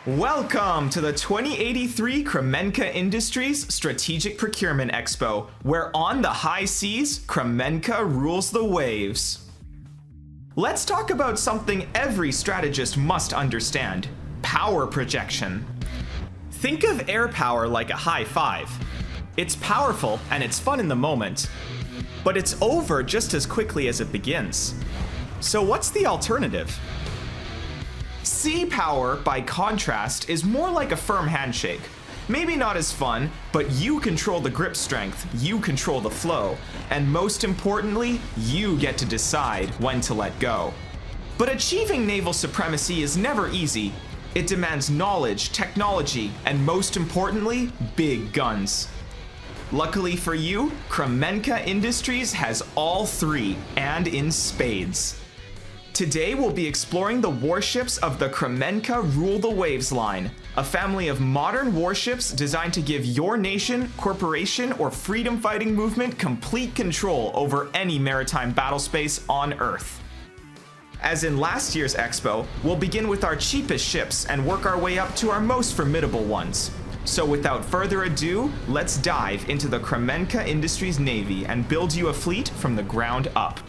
Welcome to the 2083 Kramenka Industries Strategic Procurement Expo, where on the high seas, Kramenka rules the waves. Let's talk about something every strategist must understand: power projection. Think of air power like a high five. It's powerful and it's fun in the moment, but it's over just as quickly as it begins. So what's the alternative? Sea power, by contrast, is more like a firm handshake. Maybe not as fun, but you control the grip strength, you control the flow, and most importantly, you get to decide when to let go. But achieving naval supremacy is never easy. It demands knowledge, technology, and most importantly, big guns. Luckily for you, Kramenka Industries has all three, and in spades. Today we'll be exploring the warships of the Kramenka Rule the Waves line, a family of modern warships designed to give your nation, corporation, or freedom-fighting movement complete control over any maritime battle space on Earth. As in last year's Expo, we'll begin with our cheapest ships and work our way up to our most formidable ones. So without further ado, let's dive into the Kramenka Industries Navy and build you a fleet from the ground up.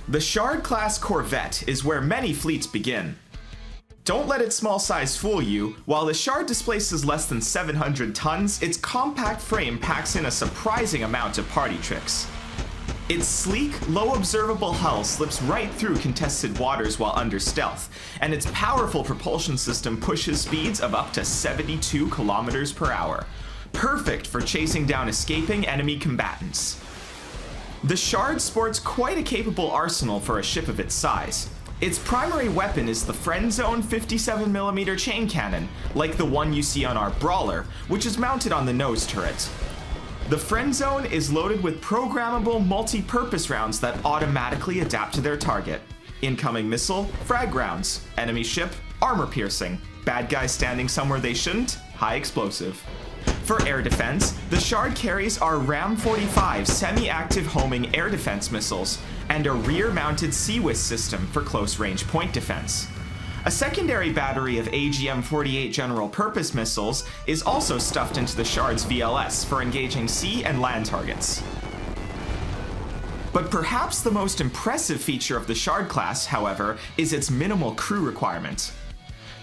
The Shard-class corvette is where many fleets begin. Don't let its small size fool you. While the Shard displaces less than 700 tons, its compact frame packs in a surprising amount of party tricks. Its sleek, low observable hull slips right through contested waters while under stealth, and its powerful propulsion system pushes speeds of up to 72 kilometers per hour, perfect for chasing down escaping enemy combatants. The Shard sports quite a capable arsenal for a ship of its size. Its primary weapon is the Friend Zone 57mm chain cannon, like the one you see on our Brawler, which is mounted on the nose turret. The Friend Zone is loaded with programmable multi-purpose rounds that automatically adapt to their target. Incoming missile, frag rounds. Enemy ship, armor piercing. Bad guys standing somewhere they shouldn't, high explosive. For air defense, the Shard carries our Ram-45 semi-active homing air defense missiles and a rear-mounted Sea-Whiz system for close-range point defense. A secondary battery of AGM-48 general-purpose missiles is also stuffed into the Shard's VLS for engaging sea and land targets. But perhaps the most impressive feature of the Shard class, however, is its minimal crew requirement.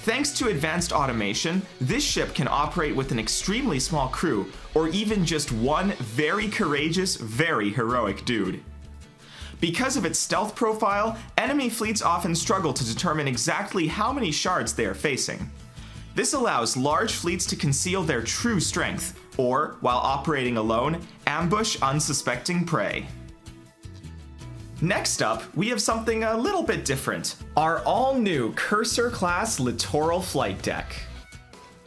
Thanks to advanced automation, this ship can operate with an extremely small crew, or even just one very courageous, very heroic dude. Because of its stealth profile, enemy fleets often struggle to determine exactly how many shards they are facing. This allows large fleets to conceal their true strength, or, while operating alone, ambush unsuspecting prey. Next up, we have something a little bit different: our all-new Cursor-class littoral flight deck.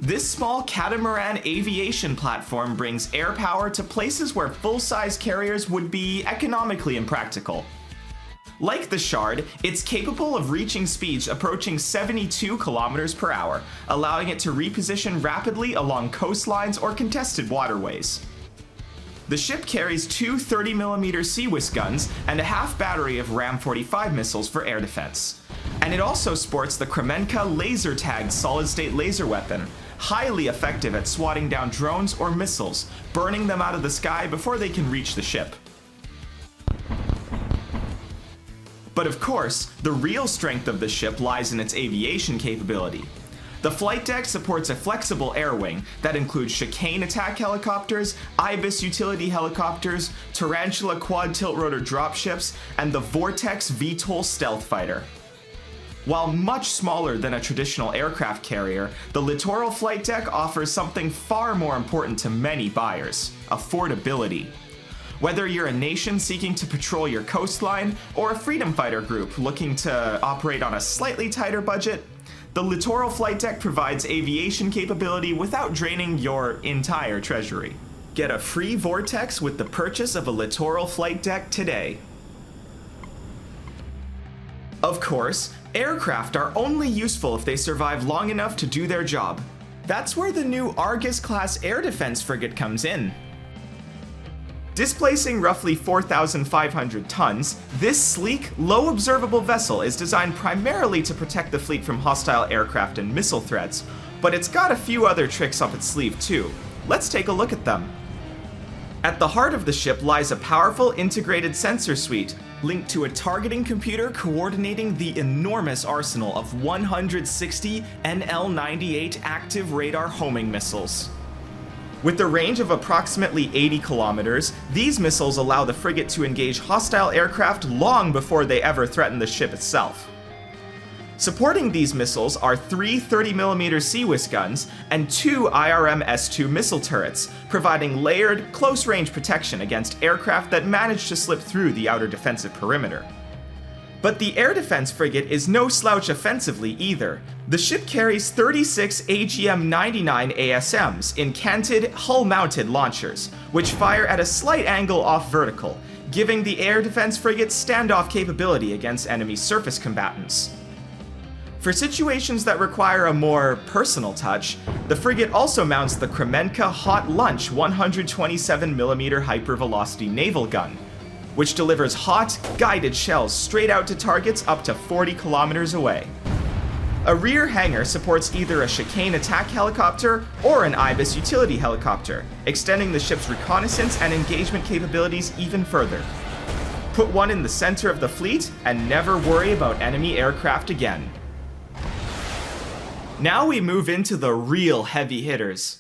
This small catamaran aviation platform brings air power to places where full-size carriers would be economically impractical. Like the Shard, it's capable of reaching speeds approaching 72 kilometers per hour, allowing it to reposition rapidly along coastlines or contested waterways. The ship carries two 30mm Sea-Whiz guns and a half battery of Ram-45 missiles for air defense. And it also sports the Kramenka laser-tagged solid-state laser weapon, highly effective at swatting down drones or missiles, burning them out of the sky before they can reach the ship. But of course, the real strength of the ship lies in its aviation capability. The flight deck supports a flexible air wing that includes Chicane attack helicopters, Ibis utility helicopters, Tarantula quad tilt-rotor dropships, and the Vortex VTOL stealth fighter. While much smaller than a traditional aircraft carrier, the Littoral flight deck offers something far more important to many buyers: affordability. Whether you're a nation seeking to patrol your coastline, or a freedom fighter group looking to operate on a slightly tighter budget, the Littoral flight deck provides aviation capability without draining your entire treasury. Get a free Vortex with the purchase of a Littoral flight deck today. Of course, aircraft are only useful if they survive long enough to do their job. That's where the new Argus-class air defense frigate comes in. Displacing roughly 4,500 tons, this sleek, low observable vessel is designed primarily to protect the fleet from hostile aircraft and missile threats, but it's got a few other tricks up its sleeve too. Let's take a look at them. At the heart of the ship lies a powerful integrated sensor suite, linked to a targeting computer coordinating the enormous arsenal of 160 NL-98 active radar homing missiles. With a range of approximately 80 kilometers, these missiles allow the frigate to engage hostile aircraft long before they ever threaten the ship itself. Supporting these missiles are 3 30mm CWIS guns and 2 IRM S-2 missile turrets, providing layered, close-range protection against aircraft that manage to slip through the outer defensive perimeter. But the air defense frigate is no slouch offensively either. The ship carries 36 AGM-99 ASMs in canted, hull-mounted launchers, which fire at a slight angle off vertical, giving the air defense frigate standoff capability against enemy surface combatants. For situations that require a more personal touch, the frigate also mounts the Kramenka Hot Lunch 127mm hypervelocity naval gun, which delivers hot, guided shells straight out to targets up to 40 kilometers away. A rear hangar supports either a chicane attack helicopter or an IBIS utility helicopter, extending the ship's reconnaissance and engagement capabilities even further. Put one in the center of the fleet and never worry about enemy aircraft again. Now we move into the real heavy hitters.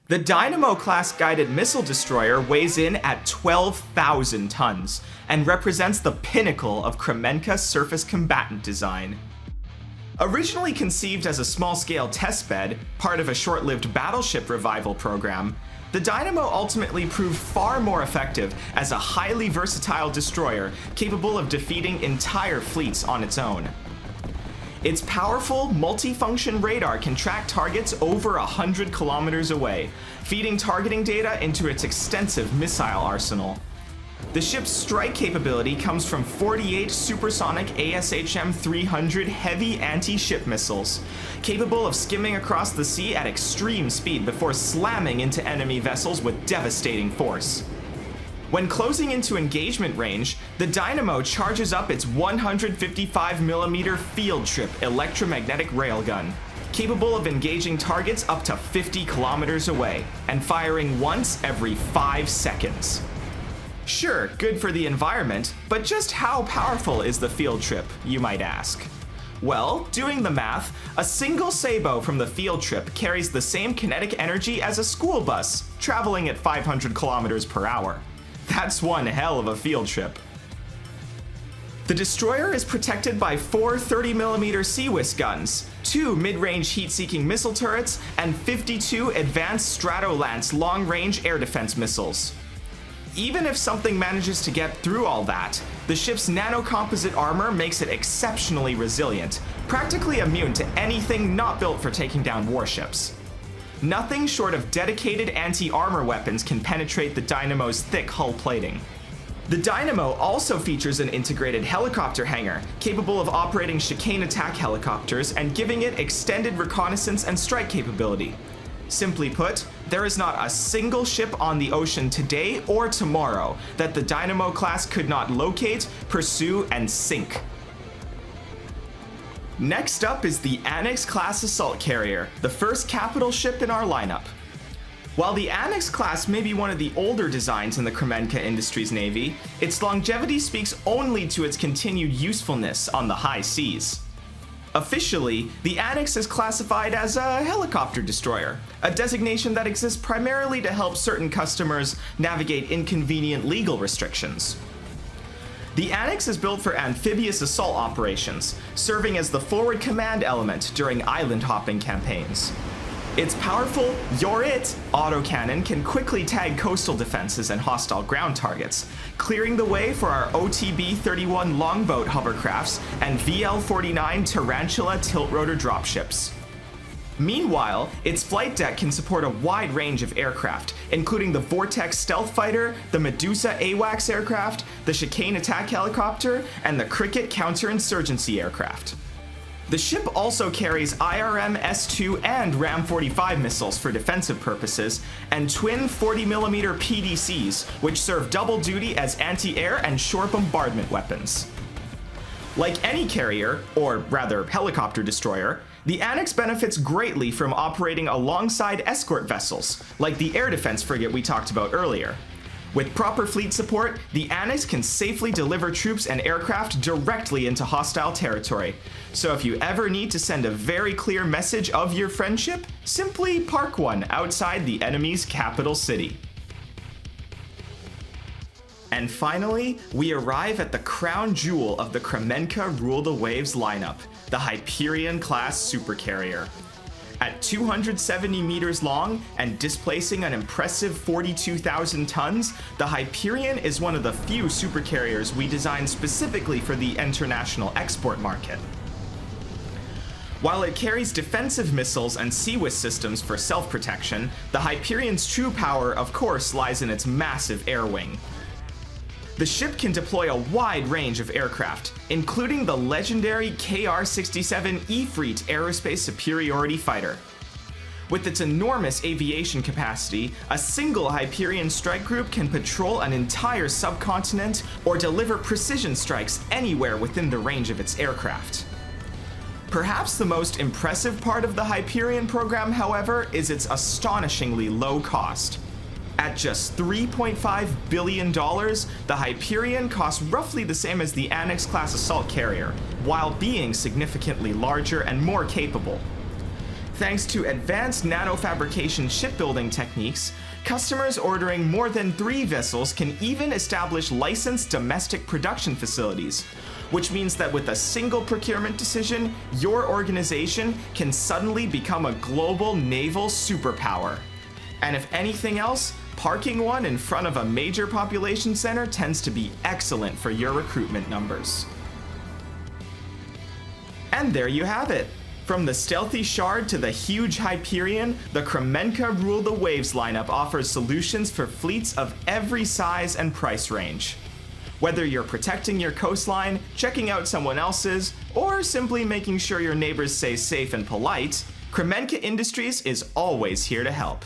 The Dynamo-class guided missile destroyer weighs in at 12,000 tons and represents the pinnacle of Kramenka surface combatant design. Originally conceived as a small-scale testbed, part of a short-lived battleship revival program, the Dynamo ultimately proved far more effective as a highly versatile destroyer capable of defeating entire fleets on its own. Its powerful, multi-function radar can track targets over 100 kilometers away, feeding targeting data into its extensive missile arsenal. The ship's strike capability comes from 48 supersonic ASHM-300 heavy anti-ship missiles, capable of skimming across the sea at extreme speed before slamming into enemy vessels with devastating force. When closing into engagement range, the Dynamo charges up its 155mm field trip electromagnetic railgun, capable of engaging targets up to 50 kilometers away and firing once every 5 seconds. Sure, good for the environment, but just how powerful is the field trip, you might ask? Well, doing the math, a single sabot from the field trip carries the same kinetic energy as a school bus, traveling at 500 kilometers per hour. That's one hell of a field trip. The destroyer is protected by 4 30mm CWIS guns, 2 mid-range heat-seeking missile turrets, and 52 advanced Stratolance long-range air defense missiles. Even if something manages to get through all that, the ship's nanocomposite armor makes it exceptionally resilient, practically immune to anything not built for taking down warships. Nothing short of dedicated anti-armor weapons can penetrate the Dynamo's thick hull plating. The Dynamo also features an integrated helicopter hangar, capable of operating chicane attack helicopters and giving it extended reconnaissance and strike capability. Simply put, there is not a single ship on the ocean today or tomorrow that the Dynamo class could not locate, pursue, and sink. Next up is the Annex class assault carrier, the first capital ship in our lineup. While the Annex class may be one of the older designs in the Kramenka Industries Navy, its longevity speaks only to its continued usefulness on the high seas. Officially, the Annex is classified as a helicopter destroyer, a designation that exists primarily to help certain customers navigate inconvenient legal restrictions. The Annex is built for amphibious assault operations, serving as the forward command element during island hopping campaigns. Its powerful "You're It" autocannon can quickly tag coastal defenses and hostile ground targets, clearing the way for our OTB-31 longboat hovercrafts and VL-49 Tarantula tilt-rotor dropships. Meanwhile, its flight deck can support a wide range of aircraft, including the Vortex stealth fighter, the Medusa AWACS aircraft, the Chicane attack helicopter, and the Cricket counterinsurgency aircraft. The ship also carries IRM S-2 and Ram 45 missiles for defensive purposes, and twin 40mm PDCs, which serve double duty as anti-air and shore bombardment weapons. Like any carrier, or rather helicopter destroyer, the Annex benefits greatly from operating alongside escort vessels, like the air defense frigate we talked about earlier. With proper fleet support, the Annex can safely deliver troops and aircraft directly into hostile territory. So if you ever need to send a very clear message of your friendship, simply park one outside the enemy's capital city. And finally, we arrive at the crown jewel of the Kramenka Rule the Waves lineup, the Hyperion class supercarrier. At 270 meters long and displacing an impressive 42,000 tons, the Hyperion is one of the few supercarriers we designed specifically for the international export market. While it carries defensive missiles and CWIS systems for self-protection, the Hyperion's true power, of course, lies in its massive air wing. The ship can deploy a wide range of aircraft, including the legendary KR-67 Efreet Aerospace Superiority Fighter. With its enormous aviation capacity, a single Hyperion strike group can patrol an entire subcontinent or deliver precision strikes anywhere within the range of its aircraft. Perhaps the most impressive part of the Hyperion program, however, is its astonishingly low cost. At just $3.5 billion, the Hyperion costs roughly the same as the Annex-class assault carrier, while being significantly larger and more capable. Thanks to advanced nanofabrication shipbuilding techniques, customers ordering more than 3 vessels can even establish licensed domestic production facilities, which means that with a single procurement decision, your organization can suddenly become a global naval superpower. And if anything else, parking one in front of a major population center tends to be excellent for your recruitment numbers. And there you have it. From the stealthy Shard to the huge Hyperion, the Kramenka Rule the Waves lineup offers solutions for fleets of every size and price range. Whether you're protecting your coastline, checking out someone else's, or simply making sure your neighbors stay safe and polite, Kramenka Industries is always here to help.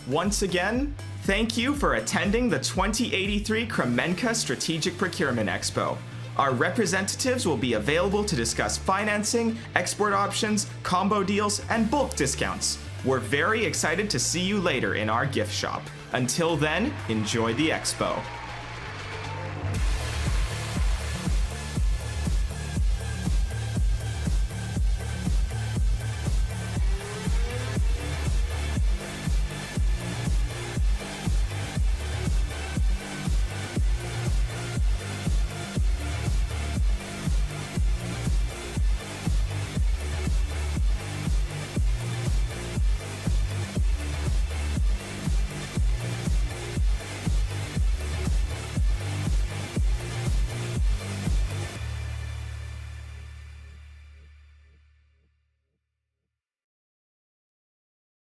Once again, thank you for attending the 2083 Kramenka Strategic Procurement Expo. Our representatives will be available to discuss financing, export options, combo deals, and bulk discounts. We're very excited to see you later in our gift shop. Until then, enjoy the expo.